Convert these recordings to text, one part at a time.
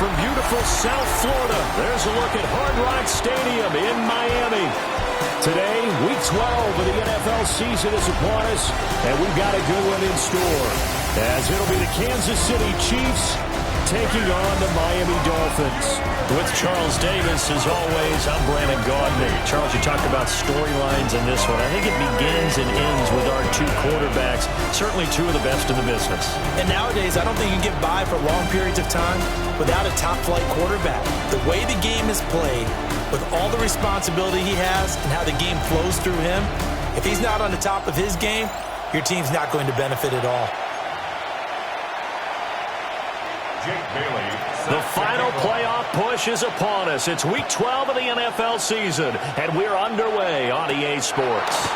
from beautiful South Florida, there's a look at Hard Rock Stadium in Miami. Today, Week 12 of the NFL season is upon us, and we've got a good one in store, as it'll be the Kansas City Chiefs taking on the Miami Dolphins. With Charles Davis, as always, I'm Brandon Gaudman. Charles, you talked about storylines in this one. I think it begins and ends with our two quarterbacks, certainly two of the best in the business. And nowadays, I don't think you can get by for long periods of time without a top-flight quarterback. The way the game is played, with all the responsibility he has and how the game flows through him, if he's not on the top of his game, your team's not going to benefit at all. The final playoff push is upon us. It's Week 12 of the NFL season, and we're underway on EA Sports.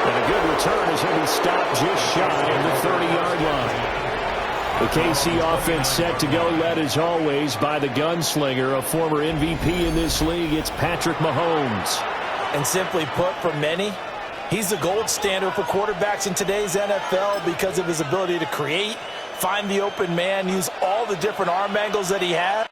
And a good return as he'll be stopped just shy of the 30-yard line. The KC offense set to go, led as always by the gunslinger, a former MVP in this league. It's Patrick Mahomes. And simply put, for many, he's the gold standard for quarterbacks in today's NFL because of his ability to create, find the open man, use all the different arm angles that he has.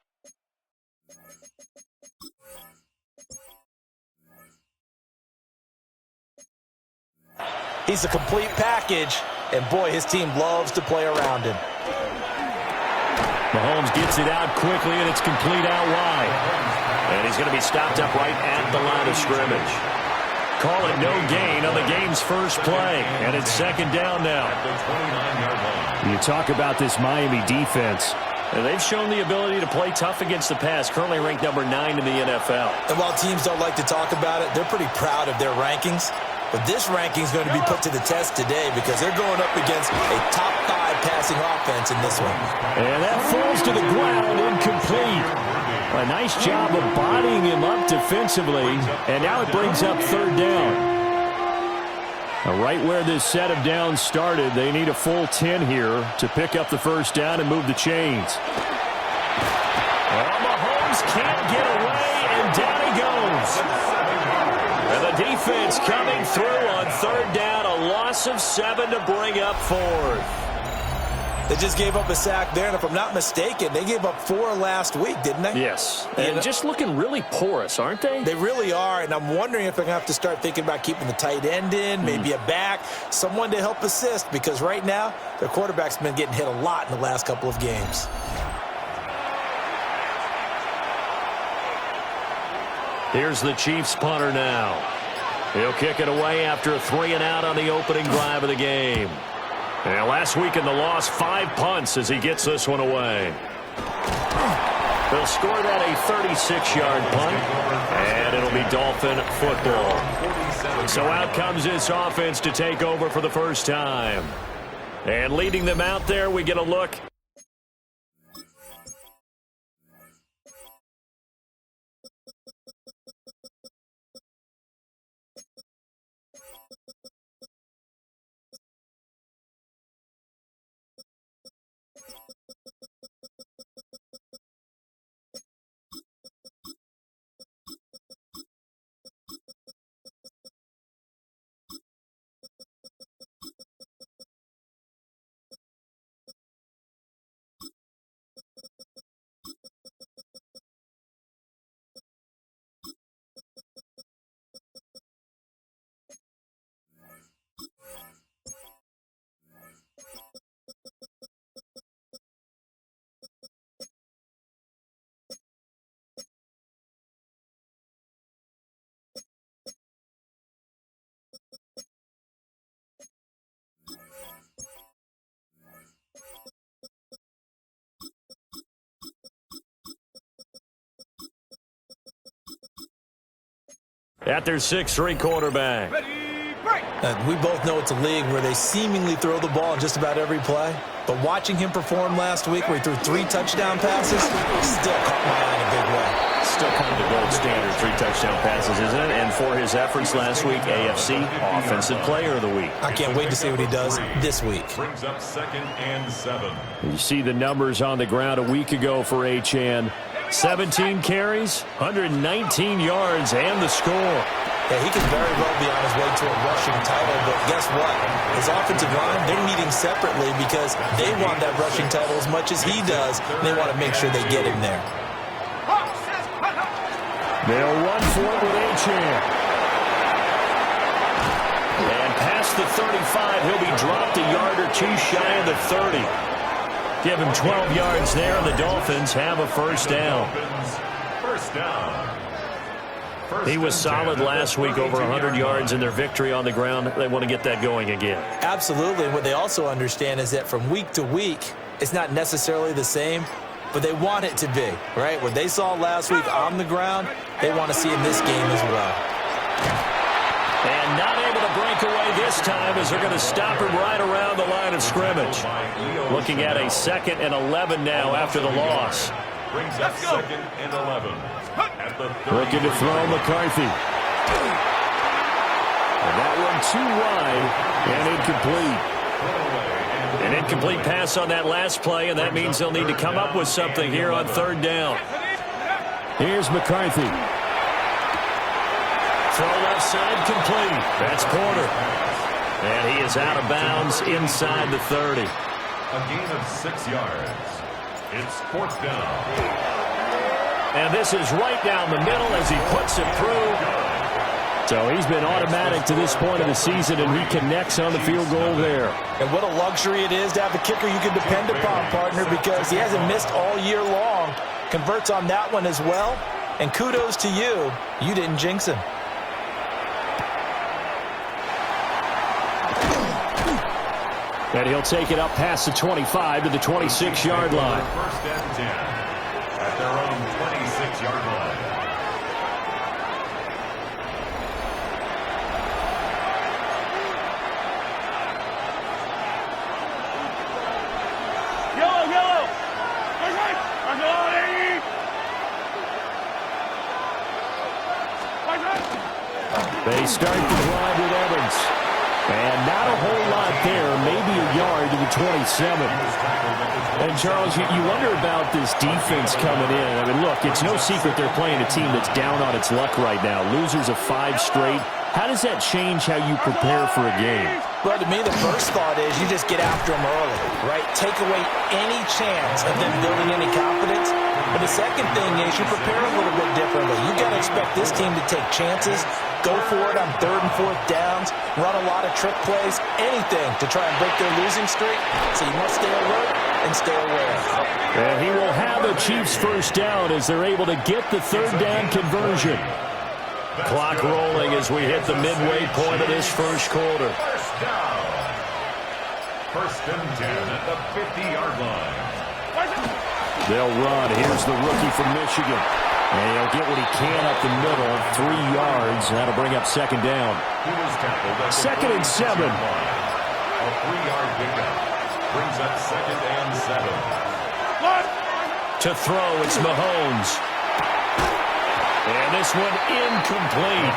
He's a complete package, and boy, his team loves to play around him. Mahomes gets it out quickly, and it's complete out wide. And he's going to be stopped up right at the line of scrimmage. Call it no gain on the game's first play, and it's second down now. You talk about this Miami defense. And they've shown the ability to play tough against the pass, currently ranked number 9 in the NFL. And while teams don't like to talk about it, they're pretty proud of their rankings. But this ranking is going to be put to the test today because they're going up against a top 5 passing offense in this one. And that falls to the ground, incomplete. A nice job of bodying him up defensively, and now it brings up third down. Now, right where this set of downs started, they need a full 10 here to pick up the first down and move the chains. Well, Mahomes can't get away, and down he goes. And the defense coming through on third down, a loss of 7 to bring up fourth. They just gave up a sack there, and if I'm not mistaken, they gave up 4 last week, didn't they? Yes, and just looking really porous, aren't they? They really are, and I'm wondering if they're going to have to start thinking about keeping the tight end in, maybe a back, someone to help assist, because right now, their quarterback's been getting hit a lot in the last couple of games. Here's the Chiefs punter now. He'll kick it away after a 3-and-out on the opening drive of the game. And last week in the loss, 5 punts as he gets this one away. They'll score that a 36-yard punt, and it'll be Dolphin football. So out comes this offense to take over for the first time. And leading them out there, we get a look. At their 6'3" quarterback. We both know it's a league where they seemingly throw the ball in just about every play. But watching him perform last week where he threw 3 touchdown passes, still caught my eye in a big way. Still kind of the gold standard, 3 touchdown passes, isn't it? And for his efforts last week, AFC Offensive Player of the Week. I can't wait to see what he does this week. Brings up 2nd and 7. You see the numbers on the ground a week ago for Achane. 17 carries, 119 yards, and the score. Yeah, he could very well be on his way to a rushing title, but guess what? His offensive line, they're meeting separately because they want that rushing title as much as he does. They want to make sure they get him there. They'll run for it with Achane. And past the 35, he'll be dropped a yard or two shy of the 30. Give him 12 yards there, and the Dolphins have a first down. First down. He was solid last week, over 100 yards in their victory on the ground. They want to get that going again. Absolutely. What they also understand is that from week to week, it's not necessarily the same, but they want it to be, right? What they saw last week on the ground, they want to see in this game as well. And not able to break away this time as they're going to stop him right around the line of scrimmage. Looking at a 2nd and 11 now after the loss. Brings up 2nd and 11. At the 30. Looking to throw McCarthy. And that one too wide and incomplete. An incomplete pass on that last play, and that means they'll need to come up with something here on 3rd down. Here's McCarthy. Throw left side complete. That's Porter. And he is out of bounds inside the 30. A gain of 6 yards. It's 4th down. And this is right down the middle as he puts it through. So he's been automatic to this point of the season, and he connects on the field goal there. And what a luxury it is to have a kicker you can depend upon, partner, because he hasn't missed all year long. Converts on that one as well. And kudos to you. You didn't jinx him. And he'll take it up past the 25 to the 26-yard line. First and 10 at their own 26-yard line. They start the drive with Evans. And not a whole lot there, maybe a yard to the 27. And, Charles, you wonder about this defense coming in. I mean, look, it's no secret they're playing a team that's down on its luck right now. Losers of 5 straight. How does that change how you prepare for a game? Well, to me, the first thought is you just get after them early, right? Take away any chance of them building any confidence. But the second thing is you prepare a little bit differently. You got to expect this team to take chances, go for it on 3rd and 4th downs, run a lot of trick plays, anything to try and break their losing streak. So you must stay alert and stay aware. And he will have a Chiefs first down as they're able to get the 3rd down conversion. Clock rolling as we hit the midway point of this first quarter. First down. First and 10 at the 50-yard line. They'll run. Here's the rookie from Michigan. And he'll get what he can up the middle, 3 yards. That'll bring up 2nd down. He was tackled at the 2nd and 7. line. A 3-yard pickup brings up 2nd and 7. To throw, it's Mahomes. And this one incomplete.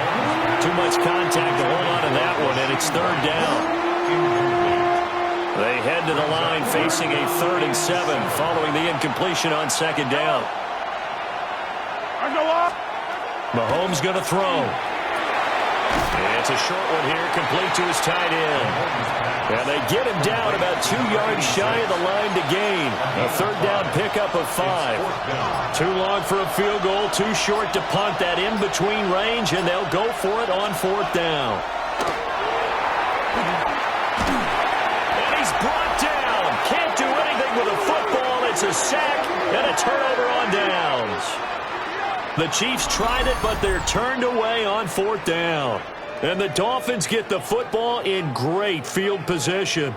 Too much contact to hold on to that one, and it's 3rd down. They head to the line facing a 3rd and 7 following the incompletion on 2nd down. Mahomes going to throw. And it's a short one here, complete to his tight end. And they get him down about 2 yards shy of the line to gain. A 3rd down pickup of 5. Too long for a field goal, too short to punt that in-between range, and they'll go for it on 4th down. And he's brought down. Can't do anything with a football. It's a sack and a turnover on downs. The Chiefs tried it, but they're turned away on 4th down. And the Dolphins get the football in great field position.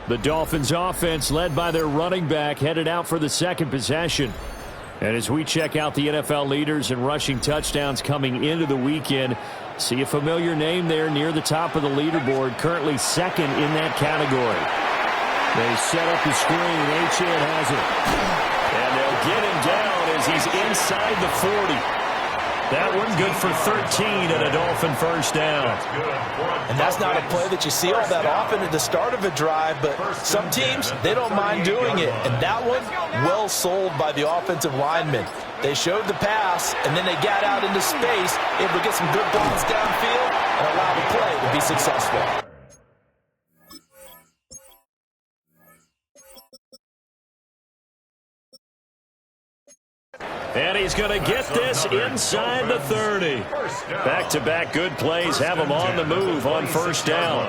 The Dolphins offense, led by their running back, headed out for the 2nd possession. And as we check out the NFL leaders in rushing touchdowns coming into the weekend, see a familiar name there near the top of the leaderboard, currently 2nd in that category. They set up the screen. Achane has it. And they'll get him down as he's inside the 40. That one good for 13 and a Dolphin first down. And that's not a play that you see all that often at the start of a drive, but some teams, they don't mind doing it. And that one, well sold by the offensive lineman. They showed the pass, and then they got out into space, able to get some good balls downfield and allow the play to be successful. And he's going to get this inside the 30. Back-to-back good plays have him on the move on first down.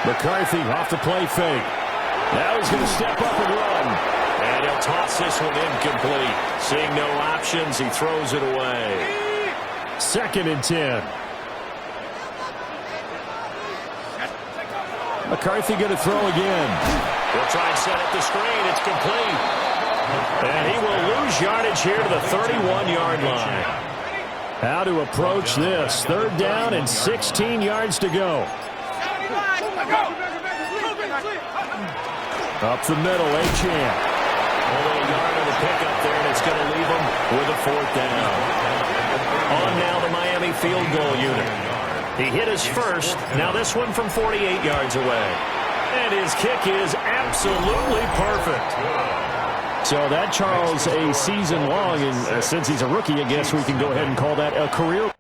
McCarthy off the play fake. Now he's going to step up and run. And he'll toss this one incomplete. Seeing no options, he throws it away. 2nd and 10. McCarthy going to throw again. He'll try and set up the screen. It's complete. And he will lose yardage here to the 31-yard line. How to approach this. 3rd down and 16 yards to go. Up the middle, Achane. Only a yard of the pickup there, and it's going to leave him with a 4th down. On now the Miami field goal unit. He hit his first. Now this one from 48 yards away. And his kick is absolutely perfect. So that, Charles, a season long, and since he's a rookie, I guess we can go ahead and call that a career.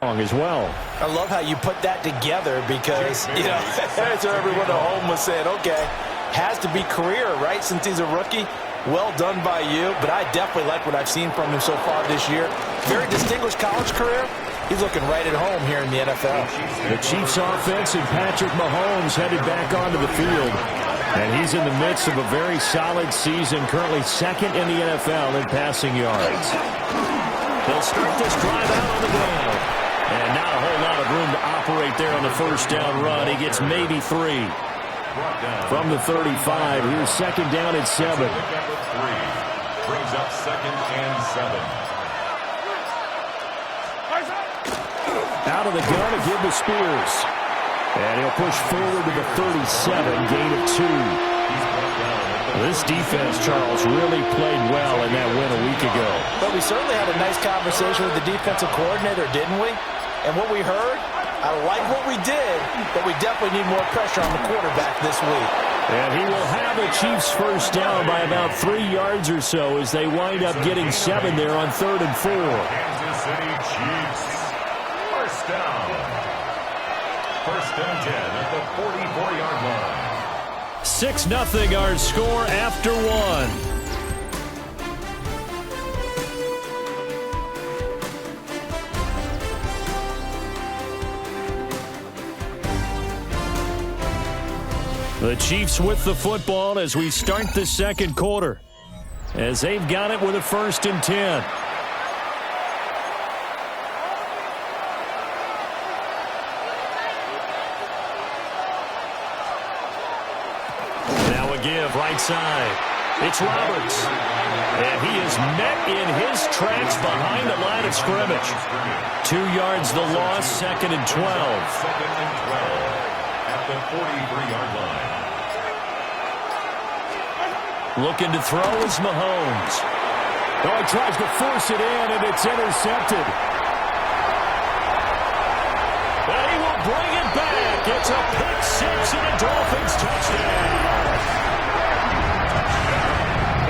As well. I love how you put that together because, you know, that's where everyone at home was saying, okay, has to be career, right, since he's a rookie. Well done by you, but I definitely like what I've seen from him so far this year. Very distinguished college career. He's looking right at home here in the NFL. The Chiefs offense and Patrick Mahomes headed back onto the field. And he's in the midst of a very solid season, currently 2nd in the NFL in passing yards. They'll start this drive out on the ground. And not a whole lot of room to operate there on the first down run. He gets maybe 3. From the 35, here's 2nd down and 7. Brings up 2nd and 7. Out of the gun to give to Spears. And he'll push forward to the 37, gain of 2. This defense, Charles, really played well in that win a week ago. But we certainly had a nice conversation with the defensive coordinator, didn't we? And what we heard, I like what we did, but we definitely need more pressure on the quarterback this week. And he will have the Chiefs first down by about 3 yards or so as they wind up getting 7 there on 3rd and 4. Kansas City Chiefs. First down. 1st and 10 at the 44-yard line. 6-0 our score after 1. The Chiefs with the football as we start the 2nd quarter. As they've got it with a 1st and 10. Now a give right side. It's Roberts. And he is met in his tracks behind the line of scrimmage. 2 yards the loss, 2nd and 12. 2nd and 12 at the 43-yard line. Looking to throw is Mahomes. Oh, he tries to force it in, and it's intercepted. And he will bring it back. It's a pick 6 and a Dolphins touchdown.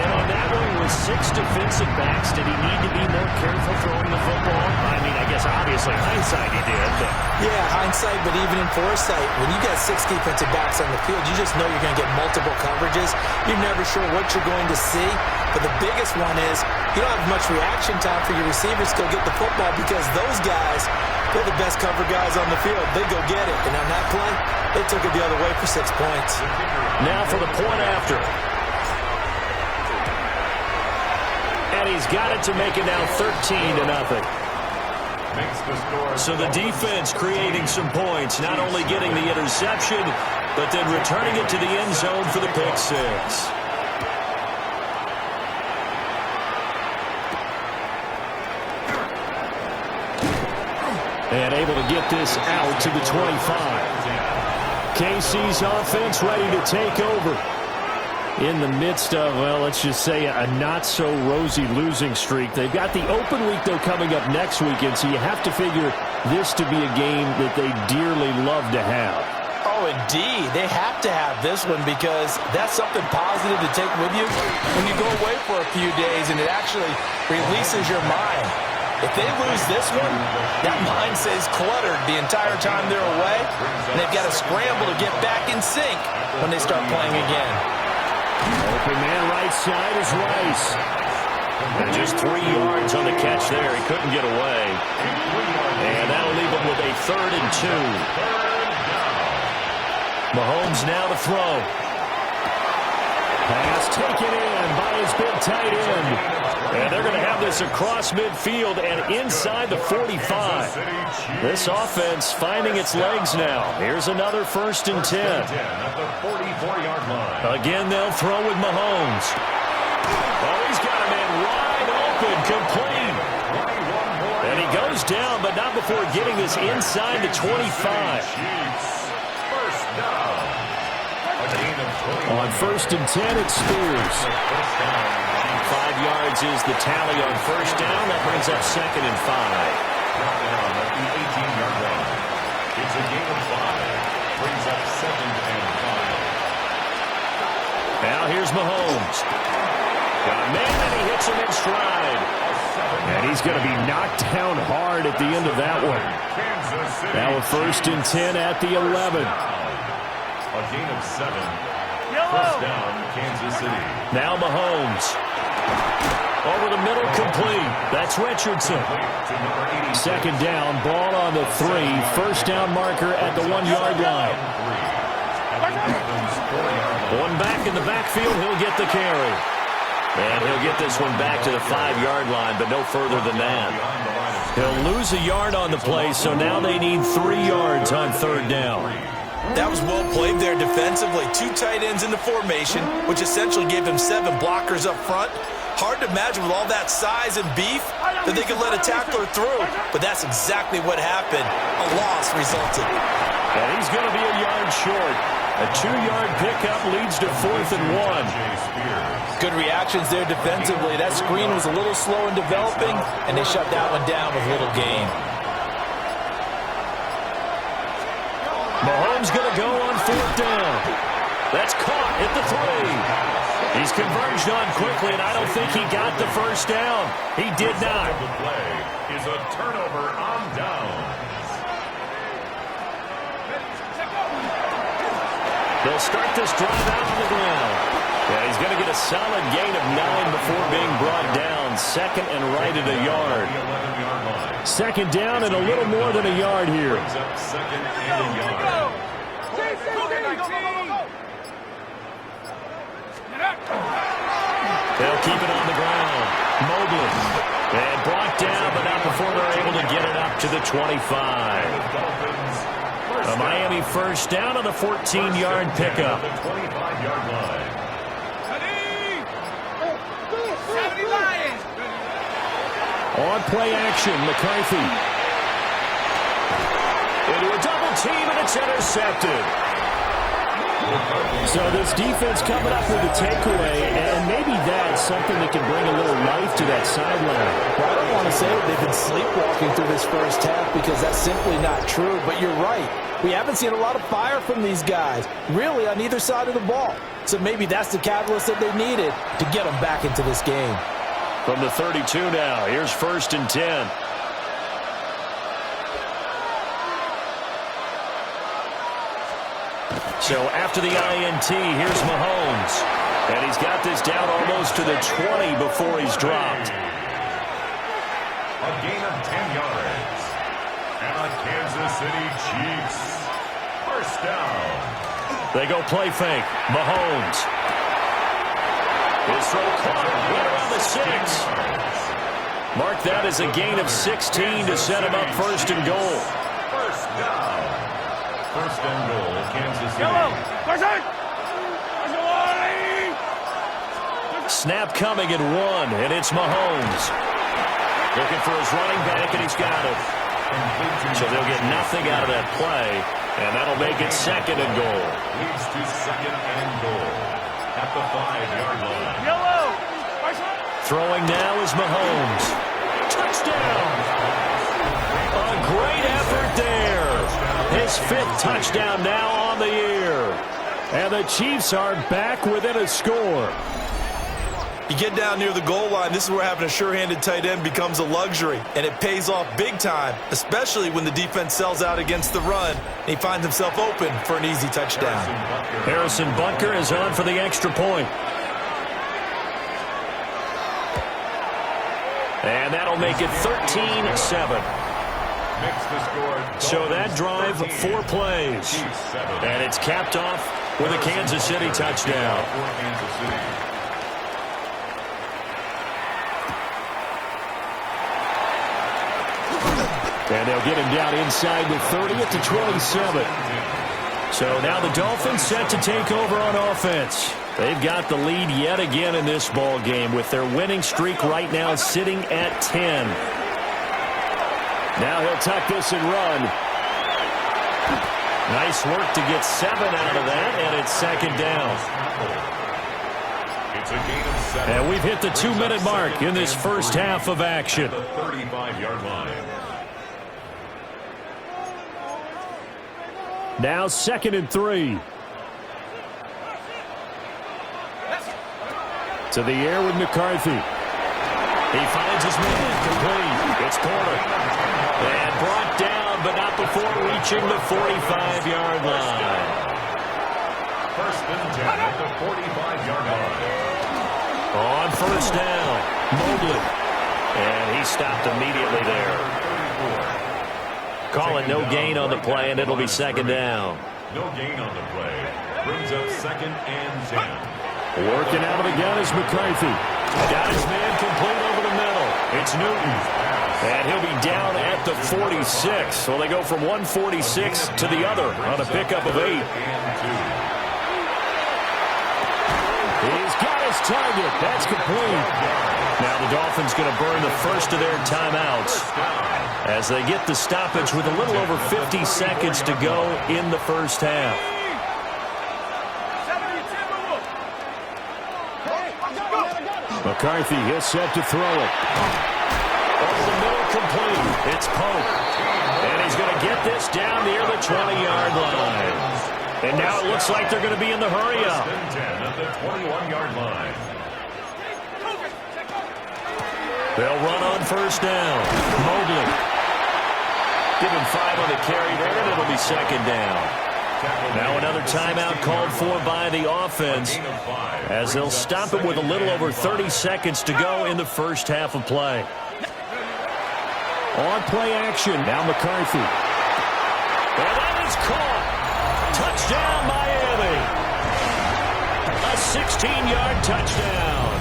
And on that one with 6 defensive backs, did he need to be more careful throwing the football? I mean, I guess obviously hindsight he did. But yeah, hindsight, but even in foresight, when you got 6 defensive backs on the field, you just know you're going to get multiple coverages. You're never sure what you're going to see. But the biggest one is you don't have much reaction time for your receivers to go get the football because those guys, they're the best cover guys on the field. They go get it. And on that play, they took it the other way for 6 points. now for the point after. And he's got it to make it now 13-0. So the defense creating some points, not only getting the interception, but then returning it to the end zone for the pick 6. And able to get this out to the 25. KC's offense ready to take over. In the midst of, well, let's just say a not-so-rosy losing streak. They've got the open week, though, coming up next weekend, so you have to figure this to be a game that they dearly love to have. Oh, indeed. They have to have this one because that's something positive to take with you when you go away for a few days, and it actually releases your mind. If they lose this one, that mind stays cluttered the entire time they're away, and they've got to scramble to get back in sync when they start playing again. Open man right side is Rice. And just 3 yards on the catch there. He couldn't get away. And that'll leave him with a 3rd and 2. Mahomes now to throw. Pass taken in by his big tight end. And they're going to have this across midfield and inside the 45. This offense finding its legs now. Here's another 1st and 10. Again, they'll throw with Mahomes. Oh, he's got a man wide open, complete. And he goes down, but not before getting this inside the 25. On 1st and 10, it's Spears. 5 yards is the tally on 1st down. That brings up 2nd and 5. It's a game of 5. Brings up 2nd and 5. Now here's Mahomes. Got a man, and he hits him in stride. And he's going to be knocked down hard at the end of that one. Now a 1st and 10 at the 11. A gain of 7. 1st down, Kansas City. Now Mahomes. Over the middle, complete. That's Richardson. 2nd down, ball on the 3. 1st down marker at the 1-yard line. One back in the backfield, he'll get the carry. And he'll get this one back to the 5-yard line, but no further than that. He'll lose a yard on the play, so now they need 3 yards on 3rd down. That was well played there defensively. 2 tight ends in the formation, which essentially gave them 7 blockers up front. Hard to imagine with all that size and beef that they could let a tackler through, but that's exactly what happened. A loss resulted. And he's going to be a yard short. A 2-yard pickup leads to 4th and 1. Good reactions there defensively. That screen was a little slow in developing, and they shut that one down with little gain. Mahomes going to go on 4th down. That's caught at the 3. He's converged on quickly, and I don't think he got the 1st down. He did not. The play is a turnover on downs. They'll start this drive out on the ground. Yeah, he's going to get a solid gain of 9 before being brought down. 2nd and right at a yard. 2nd down and a little more than a yard here. Brings up 2nd and a yard. They'll keep it on the ground. Mobley. And brought down, but not before they're able to get it up to the 25. A Miami 1st down on a 14-yard pickup. The 25-yard line. On play action, McCarthy. Into a double team, and it's intercepted. So this defense coming up with a takeaway, and maybe that's something that can bring a little life to that sideline. Well, I don't want to say that they've been sleepwalking through this first half because that's simply not true, but you're right. We haven't seen a lot of fire from these guys, really on either side of the ball. So maybe that's the catalyst that they needed to get them back into this game. From the 32 now, here's 1st and 10. So after the INT, here's Mahomes. And he's got this down almost to the 20 before he's dropped. A gain of 10 yards. And the Kansas City Chiefs. 1st down. They go play fake. Mahomes. His throw caught right around the 6. Mark that as a gain of 16 to set him up 1st and goal. 1st down. 1st and goal, Kansas City. Snap coming at 1, and it's Mahomes. Looking for his running back, and he's got it. So they'll get nothing out of that play, and that'll make it 2nd and goal. Leads to 2nd and goal at the 5-yard line. Throwing now is Mahomes. Touchdown! A great effort there. His 5th touchdown now on the year. And the Chiefs are back within a score. You get down near the goal line, this is where having a sure-handed tight end becomes a luxury, and it pays off big time, especially when the defense sells out against the run, and he finds himself open for an easy touchdown. Harrison Butker is on for the extra point. And that'll make it 13-7. So that drive, 4 plays. And it's capped off with a Kansas City touchdown. And they'll get him down inside the 30 at the 27. So now the Dolphins set to take over on offense. They've got the lead yet again in this ball game with their winning streak right now sitting at 10. Now he'll tuck this and run. Nice work to get 7 out of that, and it's 2nd down. It's a gain of 7. And we've hit the 2-minute mark in this first half of action. The 35-yard line. Now 2nd and 3. To the air with McCarthy. He finds his man complete. It's Porter. And brought down, but not before reaching the 45-yard line. 1st and 10 at the 45-yard line. On 1st down, Mobley. And he stopped immediately there. Call it no gain on the play, and it'll be 2nd down. No gain on the play. Brings up 2nd and 10. Working out of the gun is McCarthy. Got his man complete over the middle. It's Newton. And he'll be down at the 46. So they go from 146 to the other on a pickup of 8. He's got his target. That's complete. Now the Dolphins going to burn the first of their timeouts as they get the stoppage with a little over 50 seconds to go in the first half. McCarthy is set to throw it. Over the middle, complete. It's Pope. And he's going to get this down near the 20-yard line. And now it looks like they're going to be in the hurry-up. 10 at the 21-yard line. They'll run on 1st down. Mobley. Give him 5 on the carry there, and it'll be 2nd down. Now another timeout called for by the offense as they'll stop it with a little over 30 seconds to go in the first half of play. On play action, now McCarthy. And that is caught. Touchdown, Miami. A 16-yard touchdown.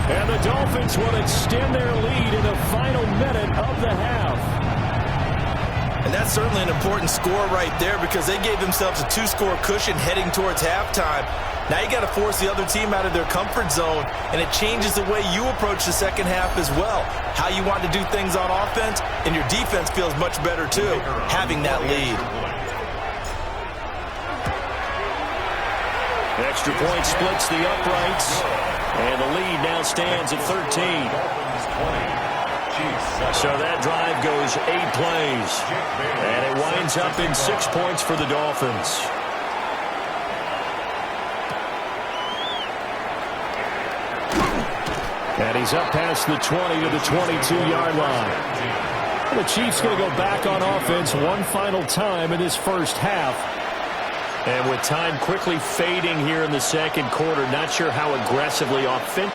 And the Dolphins will extend their lead in the final minute of the half. And that's certainly an important score right there because they gave themselves a 2-score cushion heading towards halftime. Now you got to force the other team out of their comfort zone, and it changes the way you approach the second half as well. How you want to do things on offense, and your defense feels much better too, having that lead. Extra point splits the uprights, and the lead now stands at 13. So that drive goes 8 plays, and it winds up in 6 points for the Dolphins. And he's up past the 20 to the 22-yard line. And the Chiefs going to go back on offense one final time in this first half. And with time quickly fading here in the second quarter, not sure how aggressively offensively.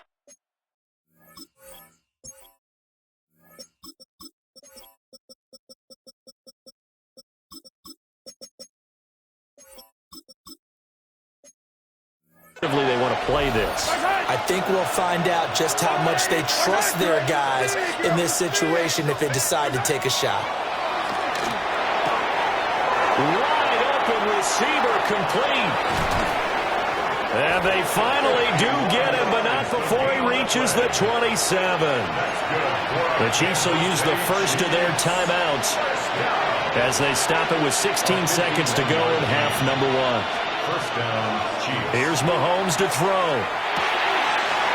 They want to play this. I think we'll find out just how much they trust their guys in this situation if they decide to take a shot. Wide open receiver complete. And they finally do get him, but not before he reaches approaches the 27. The Chiefs will use the first of their timeouts as they stop it with 16 seconds to go in half number 1. First down, Chiefs. Here's Mahomes to throw.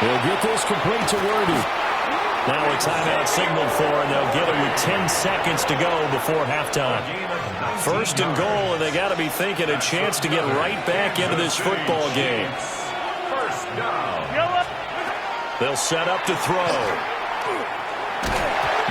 He'll get this complete to Worthy. Now a timeout signaled for, and they'll get it with 10 seconds to go before halftime. First and goal, and they got to be thinking a chance to get right back into this football game. First down. They'll set up to throw.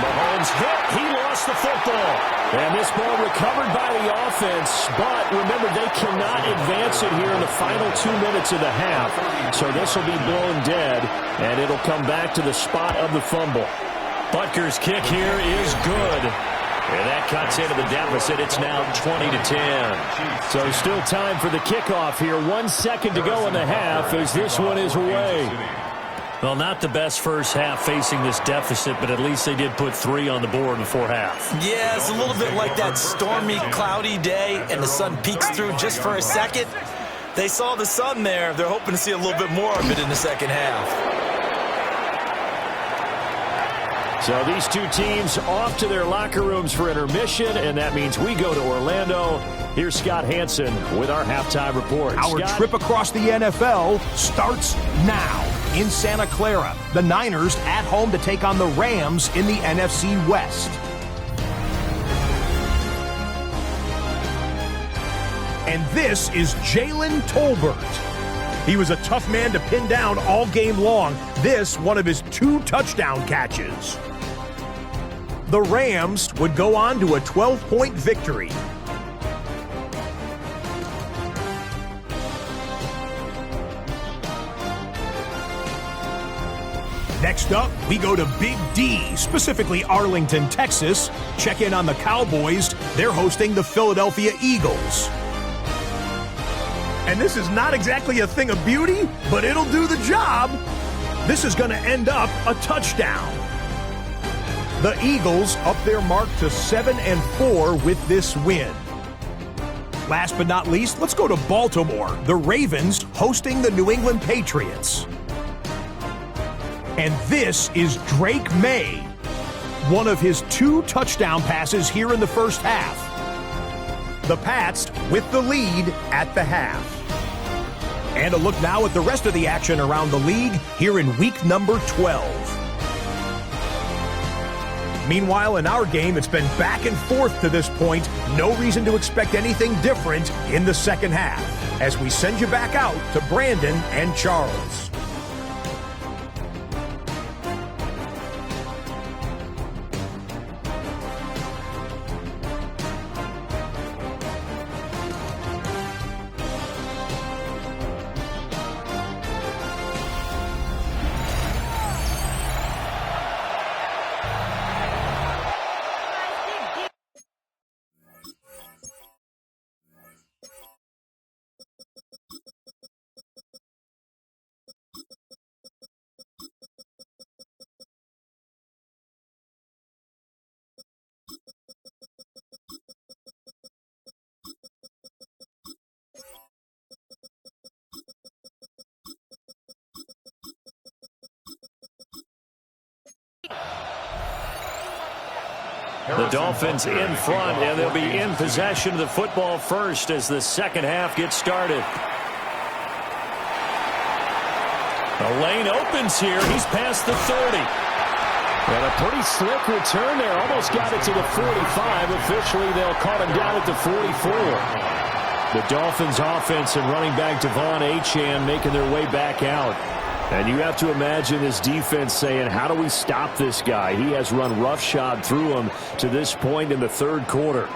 Mahomes hit. He lost the football. And this ball recovered by the offense, but remember, they cannot advance it here in the final 2 minutes of the half. So this will be blown dead, and it'll come back to the spot of the fumble. Butker's kick here is good. And that cuts into the deficit. It's now 20-10. So still time for the kickoff here. 1 second to go in the half as this one is away. Well, not the best first half facing this deficit, but at least they did put 3 on the board before half. Yeah, it's a little bit like that stormy, cloudy day, and the sun peeks through just for a second. They saw the sun there. They're hoping to see a little bit more of it in the second half. So these two teams off to their locker rooms for intermission, and that means we go to Orlando. Here's Scott Hansen with our halftime report. Our Scott? trip across the NFL starts now. In Santa Clara, the Niners at home to take on the Rams in the NFC West. And this is Jalen Tolbert. He was a tough man to pin down all game long. This, one of his 2 touchdown catches. The Rams would go on to a 12-point victory. Next up, we go to Big D, specifically Arlington, Texas. Check in on the Cowboys. They're hosting the Philadelphia Eagles. And this is not exactly a thing of beauty, but it'll do the job. This is going to end up a touchdown. The Eagles up their mark to 7-4 with this win. Last but not least, let's go to Baltimore. The Ravens hosting the New England Patriots. And this is Drake May, one of his 2 touchdown passes here in the first half. The Pats with the lead at the half. And a look now at the rest of the action around the league here in week number 12. Meanwhile, in our game, it's been back and forth to this point. No reason to expect anything different in the second half as we send you back out to Brandon and Charles. The Dolphins in front, and they'll be in possession of the football first as the second half gets started. The lane opens here. He's past the 30. And a pretty slick return there. Almost got it to the 45. Officially, they'll call him down at the 44. The Dolphins offense and running back Devon Achane making their way back out. And you have to imagine this defense saying, how do we stop this guy? He has run roughshod through him to this point in the third quarter.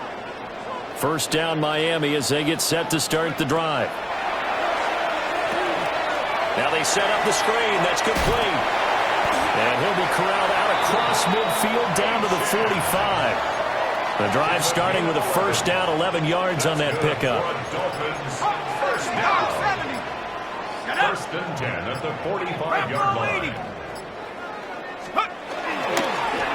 First down Miami as they get set to start the drive. Now they set up the screen. That's complete. And he'll be corralled out across midfield down to the 45. The drive starting with a first down, 11 yards on that pickup. First down. First and 10 at the 45-yard line.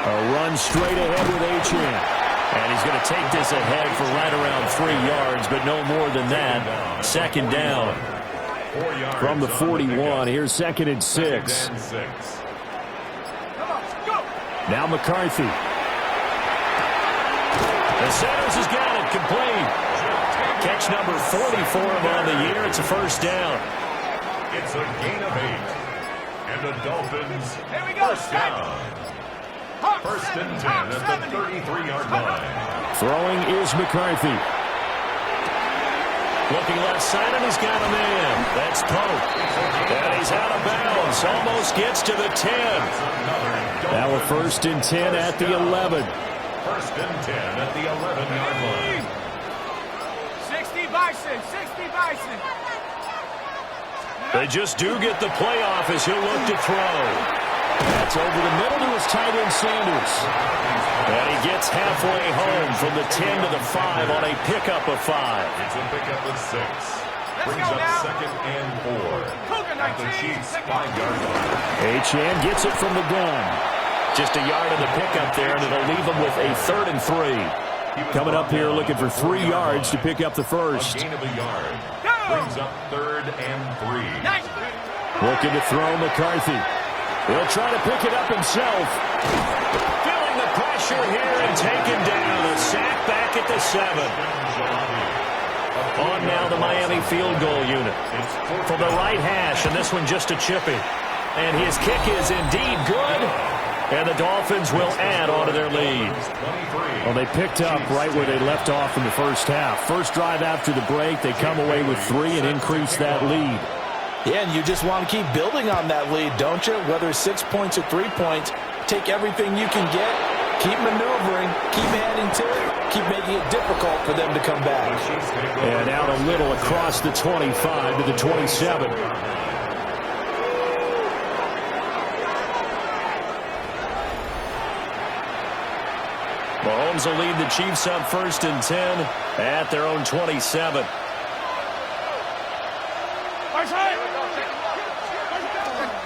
A run straight ahead with Achane. And he's going to take this ahead for right around 3 yards, but no more than that. Second down. 4 yards from the on 41. Here's 2nd and 6. Now McCarthy. The Sanders has got it complete. Catch number 40 for him on the year. It's a first down. It's a gain of 8. And the Dolphins first down. First and 10 at the 33-yard line. Throwing is McCarthy. Looking left side, and he's got a man. That's Pope. And he's out of bounds. Almost gets to the 10. Now a first and 10 at the 11. First and 10 at the 11-yard line. 60 Bison, 60 Bison. They just do get the playoff as he'll look to throw. That's over the middle to his tight end Sanders. And he gets halfway home from the 10 to the 5 on a pickup of 5. It's a pickup of 6. Brings up now. 2nd and 4. At the Chiefs' 5-yard line. Achane gets it from the gun. Just a yard in the pickup there, and it'll leave them with a 3rd and 3. Coming up here looking for 3 yards to pick up the first. A gain of a yard. Brings up 3rd and 3. Looking to throw McCarthy. He'll try to pick it up himself. Feeling the pressure here and taken down. A sack back at the 7. On now the Miami field goal unit. From the right hash, and this one just a chippy. And his kick is indeed good. And the Dolphins will add on to their lead. Well, they picked up right where they left off in the first half. First drive after the break, they come away with 3 and increase that lead. Yeah, and you just want to keep building on that lead, don't you? Whether it's 6 points or 3 points, take everything you can get, keep maneuvering, keep adding to it, keep making it difficult for them to come back. And out a little across the 25 to the 27. Mahomes will lead the Chiefs up first and 10 at their own 27.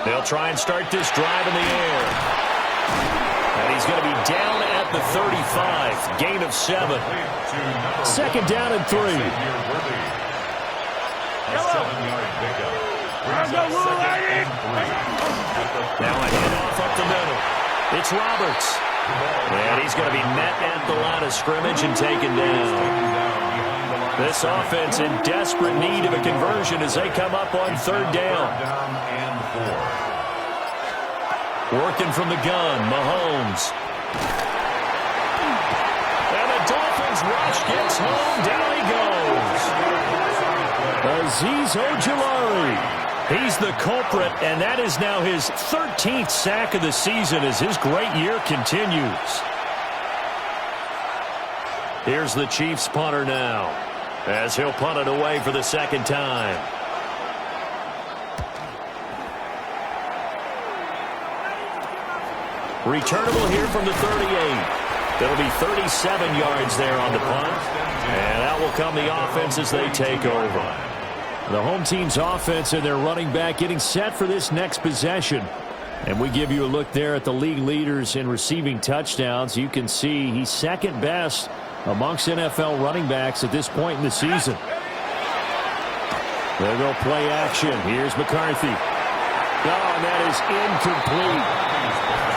They'll try and start this drive in the air. And he's going to be down at the 35. Gain of 7. 2nd down and 3. A 7-yard pickup. Brings up 2nd and 3. Now a handoff up the middle. It's Roberts. And he's going to be met at the line of scrimmage and taken down. This offense in desperate need of a conversion as they come up on 3rd down. Working from the gun, Mahomes. And the Dolphins rush gets home. Down he goes. Azeez Ojulari. He's the culprit, and that is now his 13th sack of the season as his great year continues. Here's the Chiefs punter now, as he'll punt it away for the 2nd time. Returnable here from the 38. That'll be 37 yards there on the punt, and out will come the offense as they take over. The home team's offense and their running back getting set for this next possession. And we give you a look there at the league leaders in receiving touchdowns. You can see he's 2nd best amongst NFL running backs at this point in the season. There go play action. Here's McCarthy. Oh, and that is incomplete.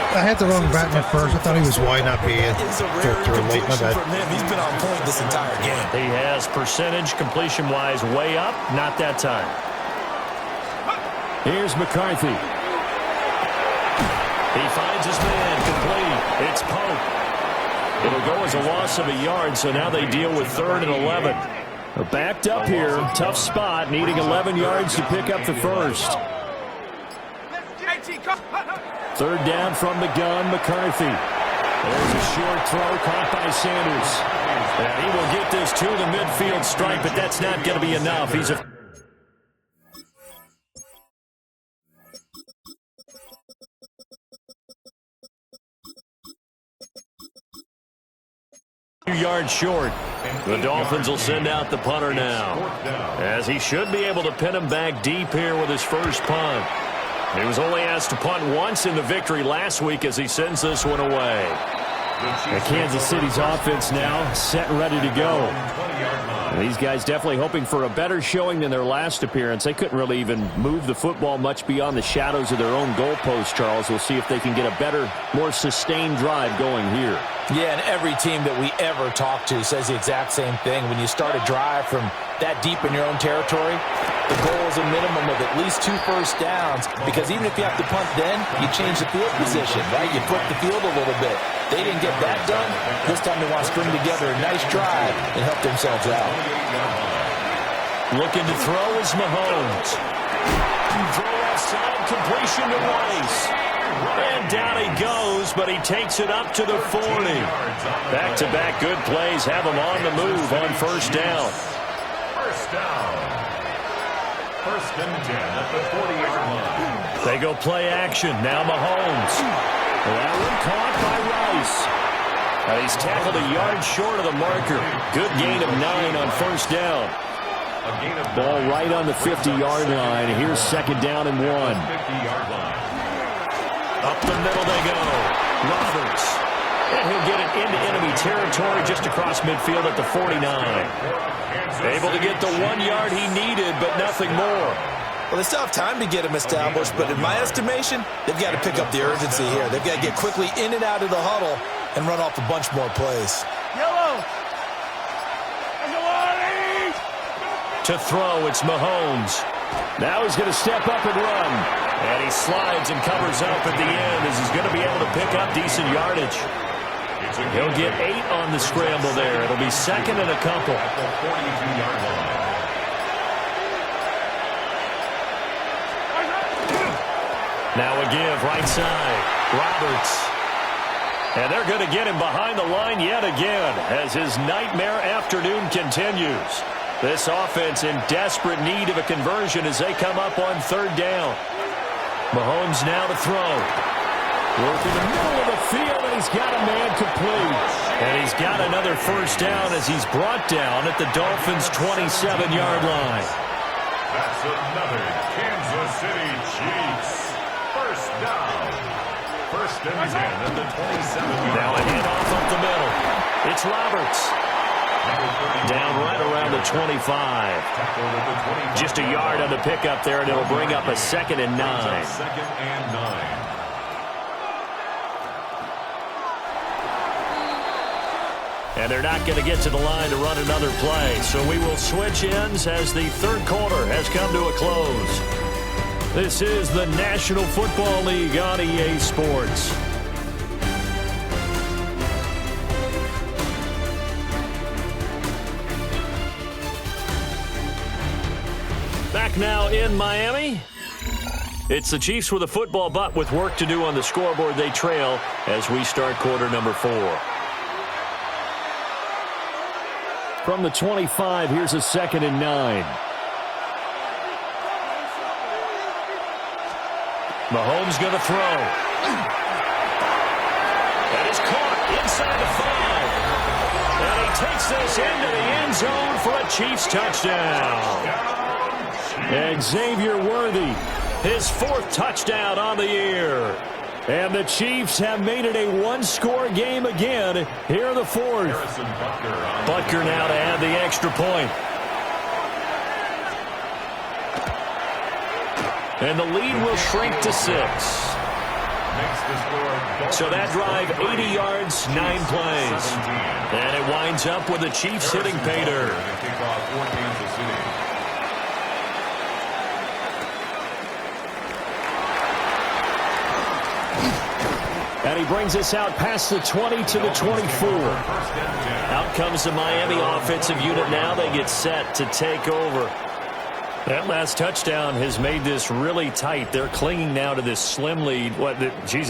I had the wrong back at first. I thought he was wide, not big. It's a rare late, my bad. from him. He's been on point this entire game. He has percentage completion-wise way up. Not that time. Here's McCarthy. He finds his man complete. It's Pope. It'll go as a loss of a yard, so now they deal with 3rd and 11. Backed up here. Tough spot. Needing 11 yards to pick up the first. 3rd down from the gun, McCarthy. There's a short throw caught by Sanders. And he will get this to the midfield stripe, but that's not going to be enough. He's a 2 yards short. The Dolphins will send out the punter now, as he should be able to pin him back deep here with his first punt. He was only asked to punt once in the victory last week as he sends this one away. Kansas City's offense now set and ready to go. And these guys definitely hoping for a better showing than their last appearance. They couldn't really even move the football much beyond the shadows of their own goalpost, Charles. We'll see if they can get a better, more sustained drive going here. Yeah, and every team that we ever talk to says the exact same thing. When you start a drive from that deep in your own territory, the goal is a minimum of at least 2 first downs, because even if you have to punt then, you change the field position, right? You flip the field a little bit. They didn't get that done. This time they want to string together a nice drive and help themselves out. Looking to throw is Mahomes. Throw outside, completion to Rice. And down he goes, but he takes it up to the 40. Back-to-back good plays have him on the move on first down. First down. First and 10 at the 40-yard line. They go play action. Now Mahomes. That one caught by Rice. He's tackled a yard short of the marker. Good gain of 9 on first down. Ball right on the 50-yard line. Here's second down and 1. 50-yard line. Up the middle they go. Roberts. And he'll get it into enemy territory just across midfield at the 49. Able to get the 1 yard he needed, but nothing more. Well, they still have time to get him established, but in my estimation, they've got to pick up the urgency here. They've got to get quickly in and out of the huddle and run off a bunch more plays. Yellow. To throw, it's Mahomes. Now he's going to step up and run. And he slides and covers up at the end as he's going to be able to pick up decent yardage. He'll get 8 on the scramble there. It'll be second and a couple. At the 42-yard line. Now a give, right side. Roberts. And they're going to get him behind the line yet again as his nightmare afternoon continues. This offense in desperate need of a conversion as they come up on third down. Mahomes now to throw. Work in the middle of the field, and he's got a man complete. And he's got another first down as he's brought down at the Dolphins' 27-yard line. That's another Kansas City Chiefs. First down. First and 10 at the 27-yard line. Now a handoff up the middle. It's Roberts. Down right around the 25. Just a yard on the pickup there, and it'll bring up a second and 9. Second and 9. And they're not going to get to the line to run another play. So we will switch ends as the third quarter has come to a close. This is the National Football League on EA Sports. Back now in Miami. It's the Chiefs with a football, but with work to do on the scoreboard. They trail as we start quarter number 4. From the 25, here's a second and 9. Mahomes going to throw. That is caught inside the 5. And he takes this into the end zone for a Chiefs touchdown. And Xavier Worthy, his 4th touchdown on the year. And the Chiefs have made it a one-score game again here in the 4th. Butker now to add the extra point. And the lead will shrink to 6. So that drive, 80 yards, 9 plays. And it winds up with the Chiefs hitting pay dirt. And he brings us out past the 20 to the 24. Out comes the Miami offensive unit now. They get set to take over. That last touchdown has made this really tight. They're clinging now to this slim lead.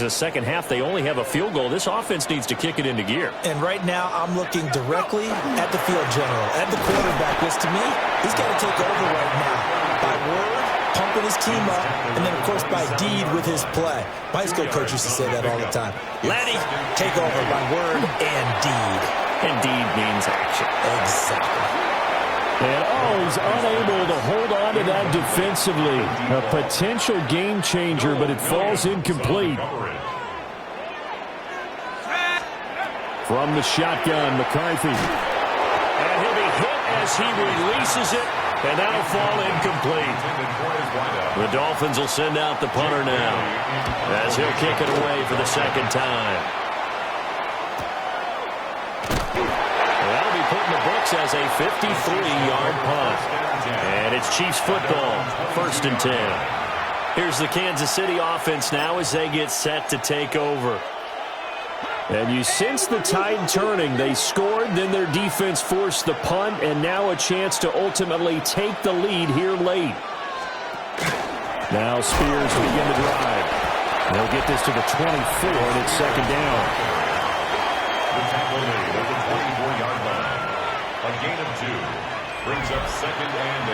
Second half, they only have a field goal. This offense needs to kick it into gear. And right now, I'm looking directly at the field general, at the quarterback, because to me, he's got to take over right now. By word, pumping his team up, and then, of course, by deed with his play. My high school coach used to say that all the time. Laddie, take over by word and deed. And deed means action. Exactly. And he's unable to hold on to that defensively. A potential game changer, but it falls incomplete. From the shotgun, McCarthy. And he'll be hit as he releases it, and that'll fall incomplete. The Dolphins will send out the punter now as he'll kick it away for the second time. That'll be put in the books as a 53-yard punt. And it's Chiefs football, 1st and 10. Here's the Kansas City offense now as they get set to take over. And you sense the tide turning. They scored, then their defense forced the punt, and now a chance to ultimately take the lead here late. Now Spears to begin the drive. They'll get this to the 24, and it's second down. The tackle made at the 24-yard line. A gain of 2 brings up 2nd and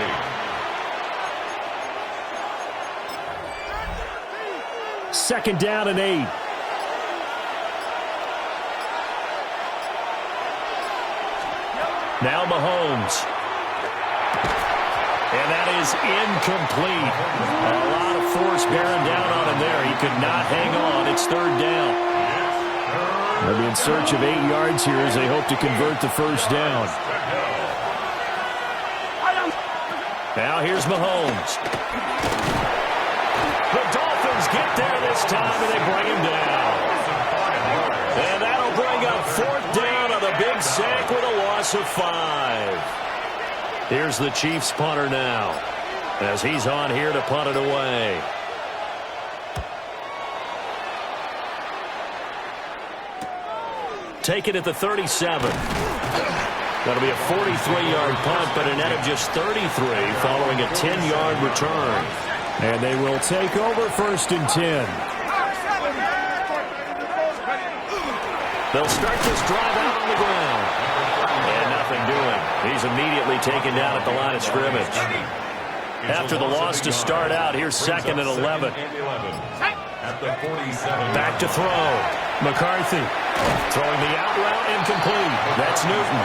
8. Second down and 8. Now Mahomes. And that is incomplete. A lot of force bearing down on him there. He could not hang on. It's 3rd down. They'll be in search of 8 yards here as they hope to convert the first down. Now here's Mahomes. The Dolphins get there this time, and they bring him down. And that'll bring up 4th down on the big sack with a loss of 5. Here's the Chiefs punter now as he's on here to punt it away. Take it at the 37. That'll be a 43-yard punt, but a net of just 33 following a 10-yard return. And they will take over 1st and 10. They'll start this drive out on the ground. And nothing doing. He's immediately taken down at the line of scrimmage. After the loss to start out, here's 2nd and 11. Back to throw. McCarthy throwing the out route incomplete. That's Newton.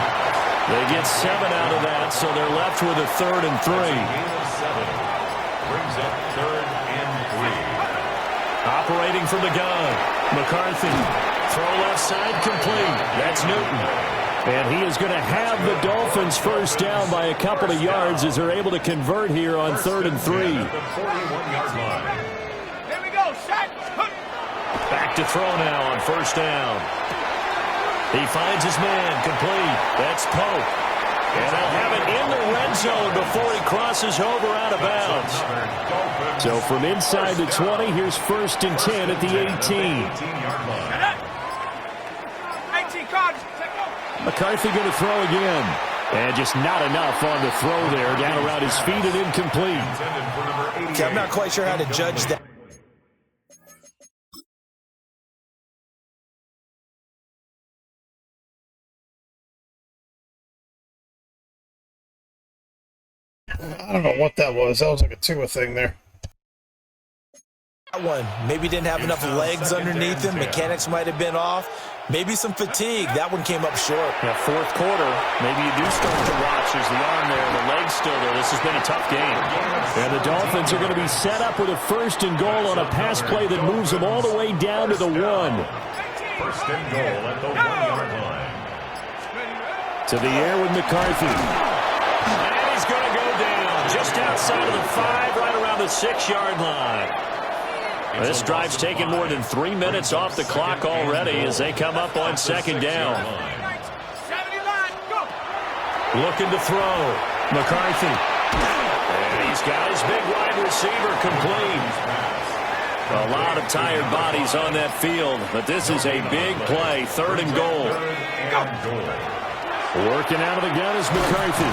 They get 7 out of that, so they're left with a 3rd and 3. Brings up 3rd and 3. Operating from the gun. McCarthy. Throw left side complete. That's Newton. And he is going to have the Dolphins first down by a couple of yards as they're able to convert here on 3rd and 3. At the 41-yard line. Here we go, set. Back to throw now on 1st down. He finds his man complete. That's Pope. And they'll have it in the red zone before he crosses over out of bounds. So from inside the 20, here's 1st and 10 at the 18. 18 cards. McCarthy going to throw again. And just not enough on the throw there. Down around his feet and incomplete. Okay, I'm not quite sure how to judge that. I don't know what that was. That was like a Tua thing there. That one maybe didn't have enough legs underneath him. Mechanics might have been off. Maybe some fatigue. That one came up short. Yeah, 4th quarter, maybe you do start to watch. There's the arm there, the leg's still there. This has been a tough game. And the Dolphins are going to be set up with a 1st and goal on a pass play that moves them all the way down to the 1. 1st and goal at the 1-yard line. To the air with McCarthy. And he's going to go down just outside of the 5, right around the 6-yard line. This drive's taken more than 3 minutes off the clock already as they come up on 2nd down. Looking to throw. McCarthy. And he's got his big wide receiver complete. A lot of tired bodies on that field, but this is a big play. 3rd and goal. Working out of the gun is McCarthy.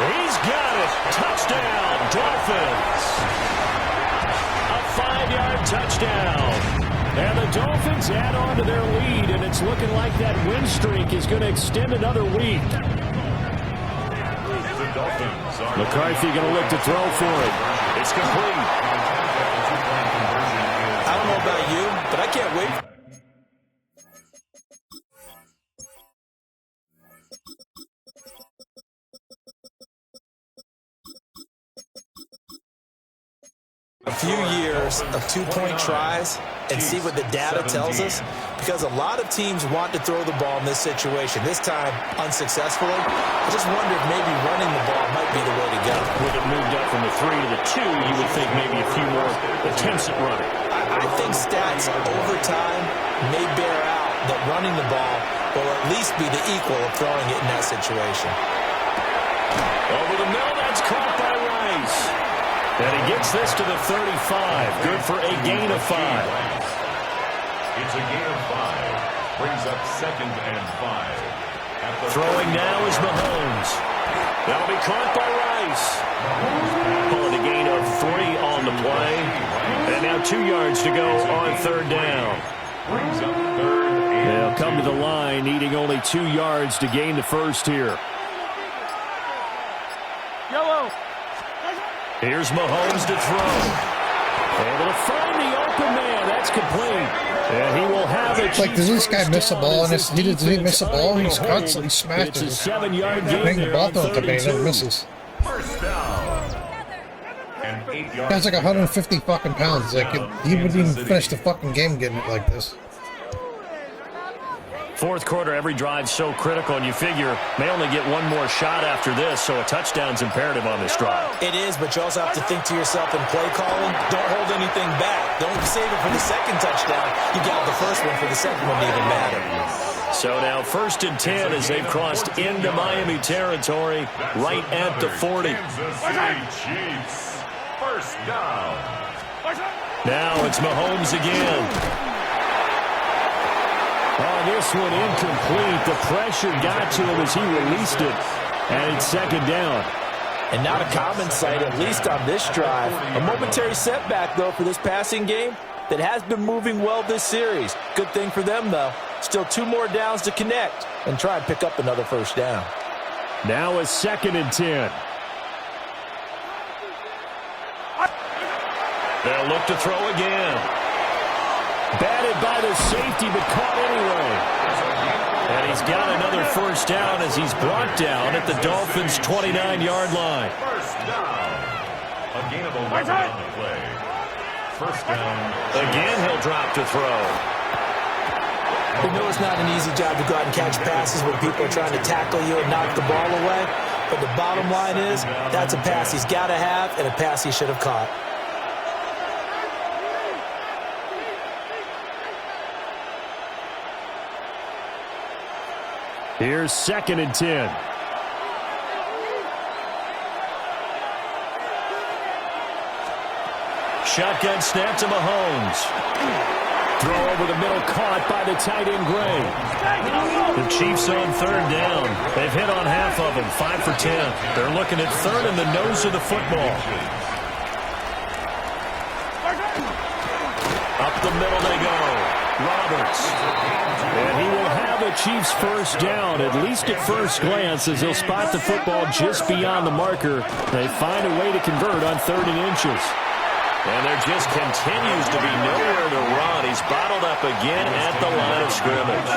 He's got it. Touchdown, Dolphins. A 5-yard touchdown. And the Dolphins add on to their lead, and it's looking like that win streak is going to extend another week. McCarthy going to look to throw for it. It's complete. I don't know about you, but I can't wait. A few years of two-point tries and see what the data tells us, because a lot of teams want to throw the ball in this situation. This time, unsuccessfully. I just wonder if maybe running the ball might be the way to go. With it moved up from the 3 to the 2, you would think maybe a few more attempts at running. I think stats over time may bear out that running the ball will at least be the equal of throwing it in that situation. Over the middle, that's caught by Rice. And he gets this to the 35. Good for a gain of 5. It's a gain of 5. Brings up 2nd and 5. Throwing now is Mahomes. That'll be caught by Rice. Pulling a gain of 3 on the play. And now 2 yards to go on 3rd down. Brings up 3rd and They'll come to the line, needing only 2 yards to gain the first here. Yellow. Here's Mahomes to throw. Able to find the open man. That's complete. And he will have it. Like, does this guy miss a ball? And did he miss a ball? He's constantly It's smashing a it. 7-yard gain Making the there ball on throw to 3rd me, and never 2. misses. first down. And 8 yards. Guy's like 150 fucking pounds. Like, he wouldn't even finish the fucking game getting it like this. Fourth quarter, every drive so critical, and you figure may only get one more shot after this, so a touchdown's imperative on this drive. It is, but you also have to think to yourself in play calling, don't hold anything back. Don't save it for the second touchdown. You got the first one for the second one to even matter. So now 1st and 10 as they've crossed into Miami territory right at the 40. Kansas City Chiefs. First down. Now it's Mahomes again. Oh, this one incomplete. The pressure got to him as he released it. And it's 2nd down. And not a common sight, at least on this drive. A momentary setback, though, for this passing game that has been moving well this series. Good thing for them, though. Still 2 more downs to connect and try and pick up another first down. Now a 2nd and 10. They'll look to throw again. Batted by the safety, but caught anyway. And he's got another first down as he's brought down at the Dolphins' 29-yard line. First down. A gain of 11 on the play. First down. Again, he'll drop to throw. We know it's not an easy job to go out and catch passes when people are trying to tackle you and knock the ball away. But the bottom line is, that's a pass he's got to have and a pass he should have caught. Here's 2nd and 10. Shotgun snap to Mahomes. Throw over the middle, caught by the tight end Gray. The Chiefs on 3rd down. They've hit on half of them, 5 for 10. They're looking at 3rd in the nose of the football. Up the middle they go. Roberts. And he will have the Chiefs first down, at least at first glance, as he'll spot the football just beyond the marker. They find a way to convert on 3rd and inches. And there just continues to be nowhere to run. He's bottled up again at the line of scrimmage.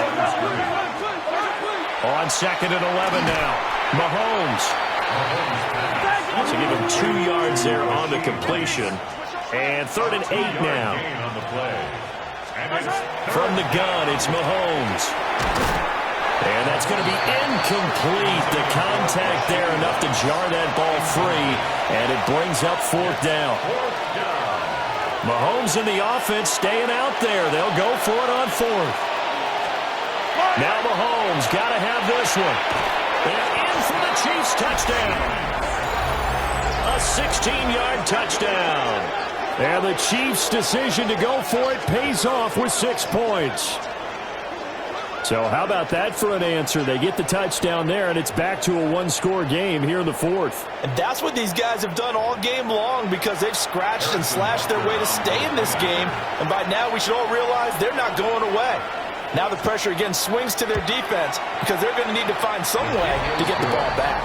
On 2nd and 11 now. Mahomes. So give him 2 yards there on the completion. And 3rd and 8 now. Gain on the play. And it's From the gun, it's Mahomes. And that's going to be incomplete. The contact there enough to jar that ball free. And it brings up 4th down. Mahomes and the offense staying out there. They'll go for it on 4th. Now Mahomes got to have this one. And in for the Chiefs touchdown. A 16-yard touchdown. And the Chiefs' decision to go for it pays off with 6 points. So how about that for an answer? They get the touchdown there, and it's back to a one-score game here in the 4th. And that's what these guys have done all game long, because they've scratched and slashed their way to stay in this game. And by now we should all realize they're not going away. Now the pressure again swings to their defense, because they're going to need to find some way to get the ball back.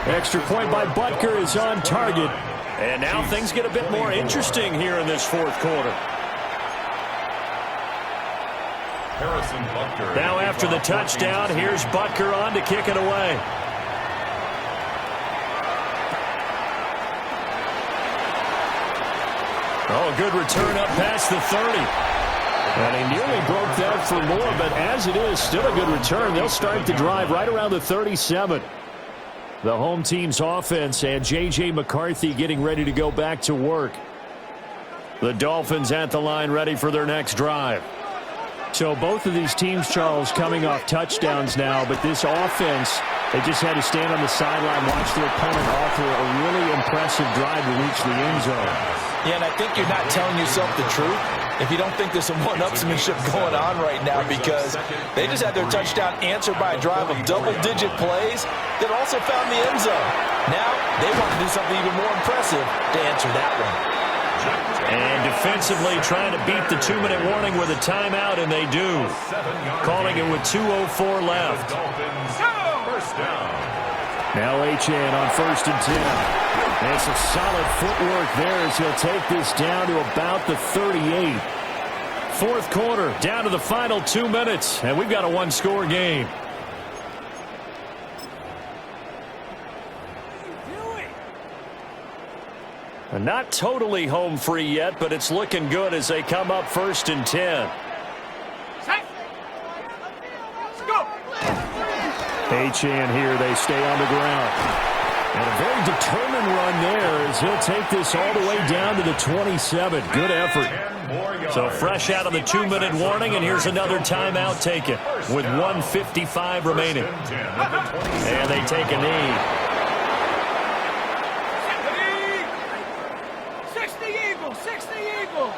Extra point by Butker is on target. And now things get a bit more interesting here in this 4th quarter. Harrison Butker. Now after the touchdown, here's Butker on to kick it away. Oh, good return up past the 30. And he nearly broke that for more, but as it is, still a good return. They'll start the drive right around the 37. The home team's offense and J.J. McCarthy getting ready to go back to work. The Dolphins at the line ready for their next drive. So both of these teams, Charles, coming off touchdowns now, but this offense, they just had to stand on the sideline, watch their opponent offer a really impressive drive to reach the end zone. Yeah, and I think you're not telling yourself the truth if you don't think there's some one-upsmanship going on right now, because they just had their touchdown answered by a drive of double-digit plays that also found the end zone. Now they want to do something even more impressive to answer that one. And defensively trying to beat the 2-minute warning with a timeout, and they do. Calling it with 2:04 left. Now Achane on 1st and 10. And some solid footwork there as he'll take this down to about the 38. Fourth quarter, down to the final 2 minutes, and we've got a one-score game. Not totally home free yet, but it's looking good as they come up 1st and 10. Achane here, they stay on the ground. And a very determined run there as he'll take this all the way down to the 27. Good effort. So fresh out of the 2-minute warning, and here's another timeout taken with 1:55 remaining. And they take a knee. 60 Eagle, 60 Eagle.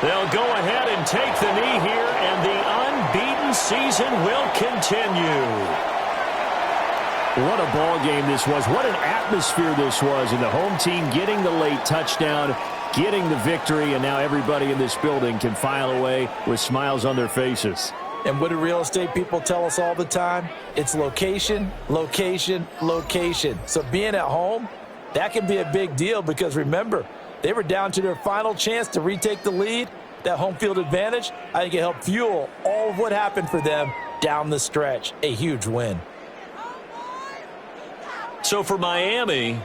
They'll go ahead and take the knee here, and the unbeaten season will continue. What a ball game this was. What an atmosphere this was. And the home team getting the late touchdown, getting the victory, and now everybody in this building can file away with smiles on their faces. And what do real estate people tell us all the time? It's location, location, location. So being at home, that can be a big deal because, remember, they were down to their final chance to retake the lead. That home field advantage, I think it helped fuel all of what happened for them down the stretch. A huge win. So for Miami,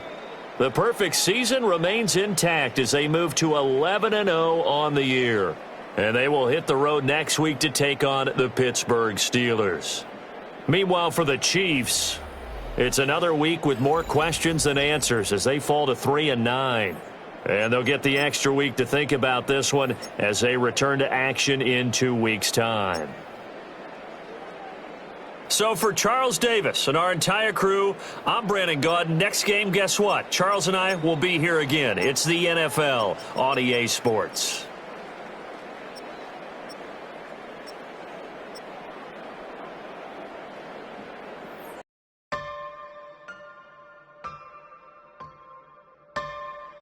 the perfect season remains intact as they move to 11-0 on the year. And they will hit the road next week to take on the Pittsburgh Steelers. Meanwhile, for the Chiefs, it's another week with more questions than answers as they fall to 3-9. And they'll get the extra week to think about this one as they return to action in 2 weeks' time. So for Charles Davis and our entire crew, I'm Brandon Gaudin. Next game, guess what? Charles and I will be here again. It's the NFL on EA Sports.